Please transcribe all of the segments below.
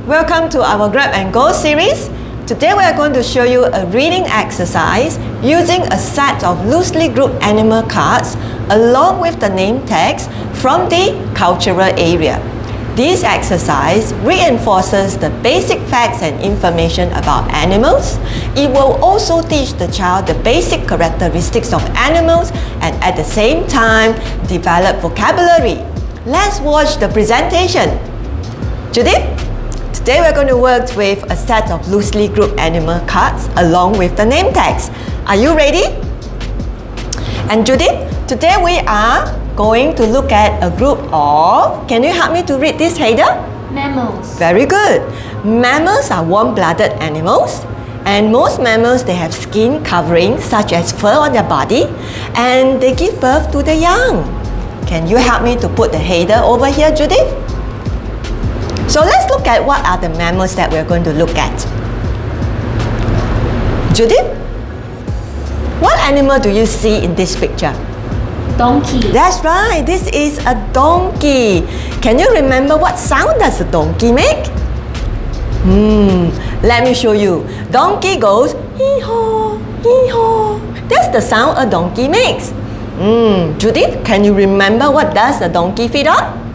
Welcome to our Grab and Go series. Today we are going to show you a reading exercise using a set of loosely grouped animal cards along with the name tags from the cultural area. This exercise reinforces the basic facts and information about animals. It will also teach the child the basic characteristics of animals and at the same time develop vocabulary. Let's watch the presentation. Judith? Today we're going to work with a set of loosely grouped animal cards along with the name tags. Are you ready? And Judith, today we are going to look at a group of, can you help me to read this, Haida? Mammals. Very good. Mammals are warm-blooded animals, and most mammals, they have skin covering such as fur on their body, and they give birth to the young. Can you help me to put the header over here, Judith? So let's look at what are the mammals that we're going to look at. Judith, what animal do you see in this picture? Donkey. That's right, this is a donkey. Can you remember what sound does a donkey make? Let me show you. Donkey goes hee-haw, hee-haw. That's the sound a donkey makes. Judith, can you remember what does a donkey feed on?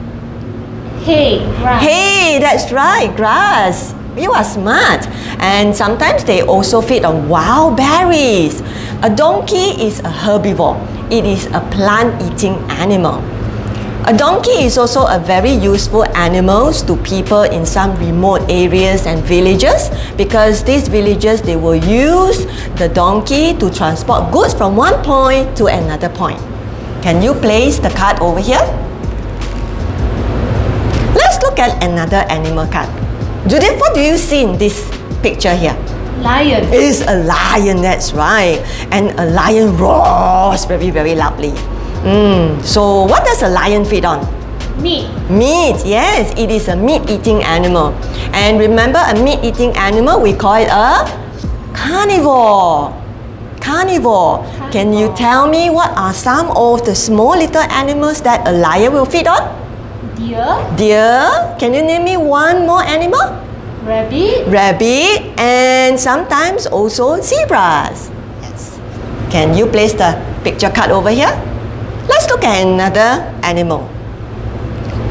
Hay, grass. Hay, that's right, grass. You are smart. And sometimes they also feed on wild berries. A donkey is a herbivore. It is a plant-eating animal. A donkey is also a very useful animal to people in some remote areas and villages, because these villages, they will use the donkey to transport goods from one point to another point. Can you place the card over here? Let's look at another animal card. Judith, what do you see in this picture here? Lion. It is a lion, that's right. And a lion roars very, very loudly. So what does a lion feed on? Meat. Meat, yes, it is a meat-eating animal. And remember, a meat-eating animal, we call it a carnivore. Carnivore. Can you tell me what are some of the small little animals that a lion will feed on? Deer. Deer. Can you name me one more animal? Rabbit. Rabbit, and sometimes also zebras. Yes. Can you place the picture card over here? Let's look at another animal.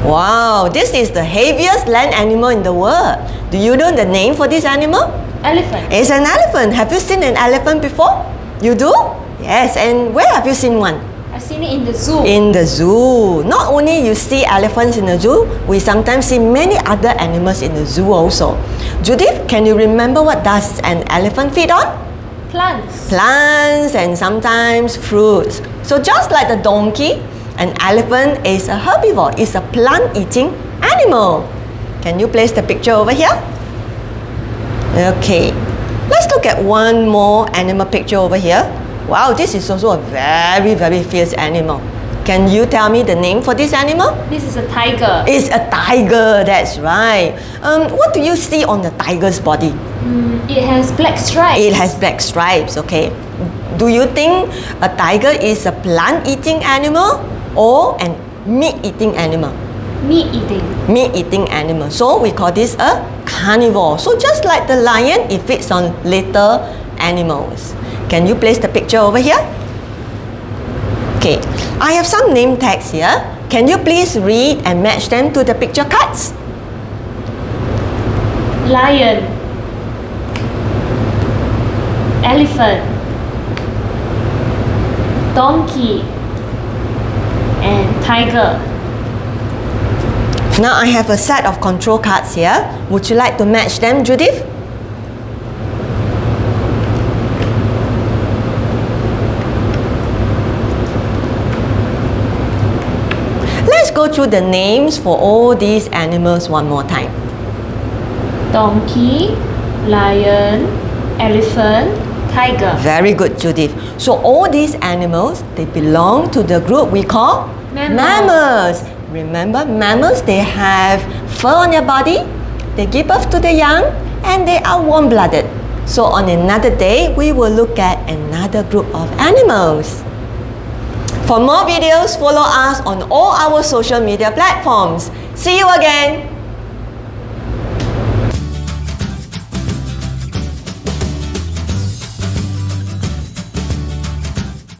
Wow, this is the heaviest land animal in the world. Do you know the name for this animal? Elephant. It's an elephant. Have you seen an elephant before? You do? Yes, and where have you seen one? I've seen it in the zoo. In the zoo. Not only you see elephants in the zoo, we sometimes see many other animals in the zoo also. Judith, can you remember what does an elephant feed on? Plants. Plants and sometimes fruits. So just like the donkey, an elephant is a herbivore. It's a plant-eating animal. Can you place the picture over here? Okay. Let's look at one more animal picture over here. Wow, this is also a very, very fierce animal. Can you tell me the name for this animal? This is a tiger. It's a tiger, that's right. What do you see on the tiger's body? It has black stripes. It has black stripes, okay. Do you think a tiger is a plant-eating animal or a meat-eating animal? Meat-eating. Meat-eating animal. So we call this a carnivore. So just like the lion, it feeds on little animals. Can you place the picture over here? Okay, I have some name tags here. Can you please read and match them to the picture cards? Lion. Elephant. Donkey. And tiger. Now I have a set of control cards here. Would you like to match them, Judith? Let's go through the names for all these animals one more time. Donkey. Lion. Elephant. Tiger. Very good, Judith. So all these animals, they belong to the group we call mammals. Remember, mammals, they have fur on their body, they give birth to the young, and they are warm-blooded. So on another day, we will look at another group of animals. For more videos, follow us on all our social media platforms. See you again!